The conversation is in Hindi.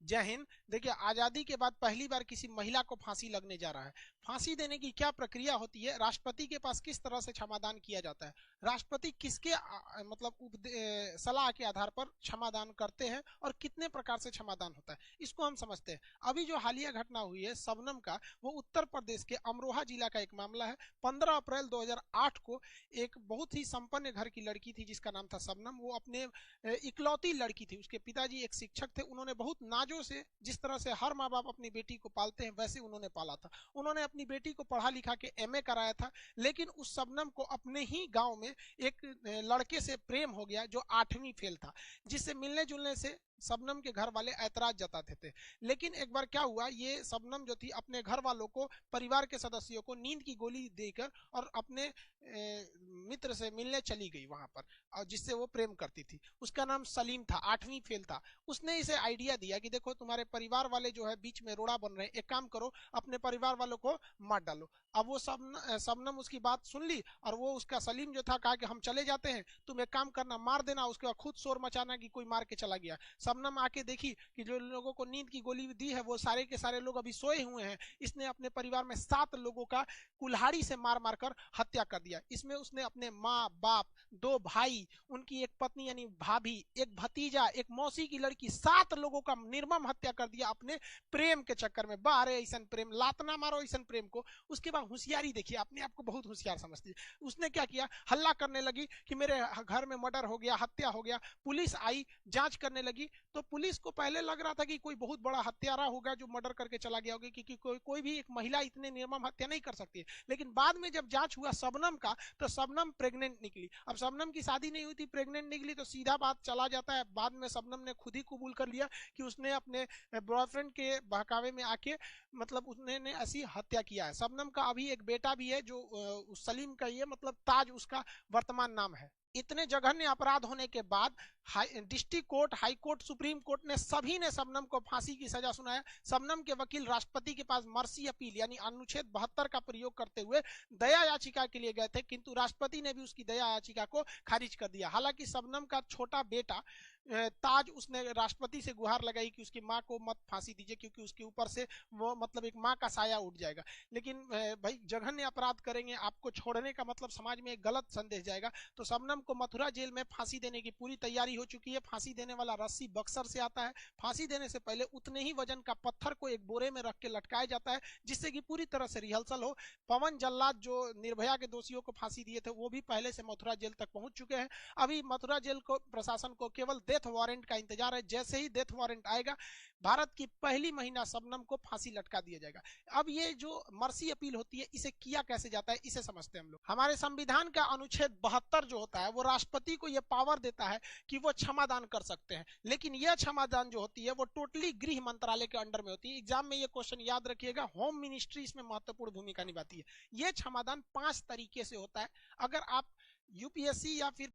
जय हिंद। देखिए, आजादी के बाद पहली बार किसी महिला को फांसी लगने जा रहा है। फांसी देने की क्या प्रक्रिया होती है, राष्ट्रपति के पास किस तरह से क्षमादान किया जाता है, राष्ट्रपति किसके मतलब सलाह के आधार पर क्षमादान करते हैं और कितने प्रकार से क्षमादान होता है, इसको हम समझते हैं। अभी जो हालिया घटना हुई है शबनम का, वो उत्तर प्रदेश के अमरोहा जिला का एक मामला है। 15 अप्रैल 2008 को एक बहुत ही संपन्न घर की लड़की थी जिसका नाम था शबनम। वो अपने इकलौती लड़की थी, उसके पिताजी एक शिक्षक थे। उन्होंने बहुत नाजों से, जिस तरह से हर माँ बाप अपनी बेटी को पालते हैं, वैसे उन्होंने पाला था। उन्होंने अपनी बेटी को पढ़ा लिखा के एमए कराया था। लेकिन उस शबनम को अपने ही गांव में एक लड़के से प्रेम हो गया जो 8वीं फेल था, जिससे मिलने जुलने से शबनम के घर वाले ऐतराज जताते थे। लेकिन एक बार क्या हुआ, ये शबनम जो थी अपने घर वालों को, परिवार के सदस्यों को नींद की गोली देकर और अपने मित्र से मिलने चली गई वहां पर, और जिससे वो प्रेम करती थी। उसका नाम सलीम था, 8वीं फेल था। उसने इसे आइडिया दिया कि देखो तुम्हारे परिवार वाले जो है बीच में रोड़ा बन रहे हैं, एक काम करो अपने परिवार वालों को मार डालो। अब वो शबनम उसकी बात सुन ली, और वो उसका सलीम जो था कहा कि हम चले जाते हैं, तुम एक काम करना मार देना, उसके बाद खुद शोर मचाना कि कोई मार के चला गया। शबनम आके देखी कि जो लोगों को नींद की गोली दी है वो सारे के सारे लोग अभी सोए हुए हैं। इसने अपने परिवार में 7 लोगों का कुल्हाड़ी से मार मार कर हत्या कर दिया। इसमें उसने अपने माँ बाप, 2 भाई, उनकी एक पत्नी यानी भाभी, एक भतीजा, एक मौसी की लड़की, 7 लोगों का निर्मम हत्या कर दिया अपने प्रेम के चक्कर में। बारे ऐसा प्रेम, लातना मारो ऐसा प्रेम को। उसके बाद होशियारी देखिए, अपने आप को बहुत होशियार समझती है। उसने क्या किया, हल्ला करने लगी कि मेरे घर में मर्डर हो गया, हत्या हो गया। पुलिस आई, जांच करने लगी, तो पुलिस को पहले लग रहा था कि कोई बहुत बड़ा हत्यारा होगा जो मर्डर करके चला गया होगा, क्योंकि कोई भी एक महिला इतने निर्मम हत्या नहीं कर सकती है। लेकिन बाद में जब जांच हुआ शबनम का, तो शबनम प्रेग्नेंट निकली। अब शबनम की शादी नहीं हुई थी, प्रेग्नेंट निकली, तो सीधा बात चला जाता है। बाद में शबनम ने खुद ही कबूल कर लिया कि उसने अपने बॉयफ्रेंड के बहकावे में आके मतलब उसने ऐसी हत्या किया है। शबनम का अभी एक बेटा भी है जो सलीम का, ये मतलब ताज उसका वर्तमान नाम है। इतने जघन्य अपराध होने के बाद district court, high court, supreme court ने सभी ने शबनम को फांसी की सजा सुनाया। शबनम के वकील राष्ट्रपति के पास मर्सी अपील यानी अनुच्छेद 72 का प्रयोग करते हुए दया याचिका के लिए गए थे, किंतु राष्ट्रपति ने भी उसकी दया याचिका को खारिज कर दिया। हालांकि शबनम का छोटा बेटा ताज, उसने राष्ट्रपति से गुहार लगाई कि उसकी मां को मत फांसी दीजिए, क्योंकि उसके ऊपर से वो मतलब एक मां का साया उठ जाएगा। लेकिन भाई जघन्य अपराध करेंगे, आपको छोड़ने का मतलब समाज में एक गलत संदेश जाएगा। तो शबनम को मथुरा जेल में फांसी देने की पूरी तैयारी हो चुकी है। फांसी देने वाला रस्सी बक्सर से आता है। फांसी देने से पहले उतने ही वजन का पत्थर को एक बोरे में रख के लटकाया जाता है, जिससे कि पूरी तरह से रिहर्सल हो। पवन जल्लाद जो निर्भया के दोषियों को फांसी दिए थे, वो भी पहले से मथुरा जेल तक पहुंच चुके हैं। अभी मथुरा जेल को प्रशासन को केवल डेथ वारंट का इंतजार है। जैसे ही डेथ वारंट आएगा, भारत की पहली महिला शबनम को फांसी लटका दिया जाएगा। अब ये जो मर्सी अपील होती है, इसे किया कैसे जाता है, इसे समझते हैं हम लोग। हमारे संविधान का अनुच्छेद 72 जो होता है, वो राष्ट्रपति को यह पावर देता है कि वो क्षमादान कर सकते हैं। लेकिन यह क्षमादान जो होती है वो टोटली गृह मंत्रालय के अंडर में होती है। एग्जाम में ये क्वेश्चन याद रखिएगा, होम मिनिस्ट्री इसमें महत्वपूर्ण भूमिका निभाती है। यह क्षमादान 5 तरीके से होता है। अगर आप यूपीएससी या फिर